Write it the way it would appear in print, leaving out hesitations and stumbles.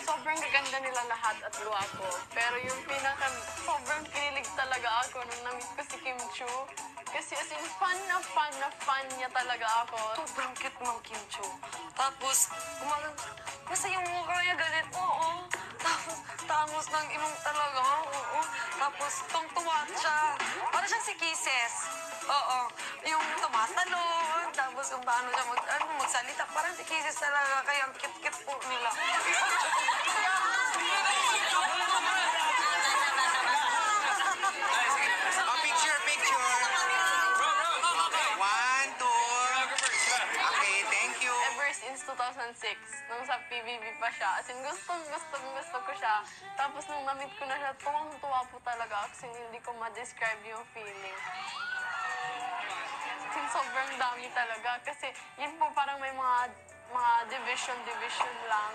sobrang gaganda nila lahat at gwapo. Pero yung sobrang kinilig talaga ako nung na-meet ko si Kim Chu. Kasi as in, fan na fan niya talaga ako. Sobrang cute ng Kim Chu. Tapos, basta yung mukha niya ganit, oo. Tapos, tangos ng ilong talaga, oo. Tapos, tungtuwa siya. Para siyang si Kisses. Oo. Yung tumatalon, tapos kung paano siya magsalita. Parang si Kisses talaga, kaya ang cute-cute po nila. Picture. 1, 2. Okay, thank you. Ever since 2006, nung sa PBB pa siya. As in, gusto ko siya. Tapos nung na-meet ko na siya, tuwang-tuwa po talaga. Kasi hindi ko ma-describe yung feeling. As in, sobrang dami talaga. Kasi yun po parang may mga division lang.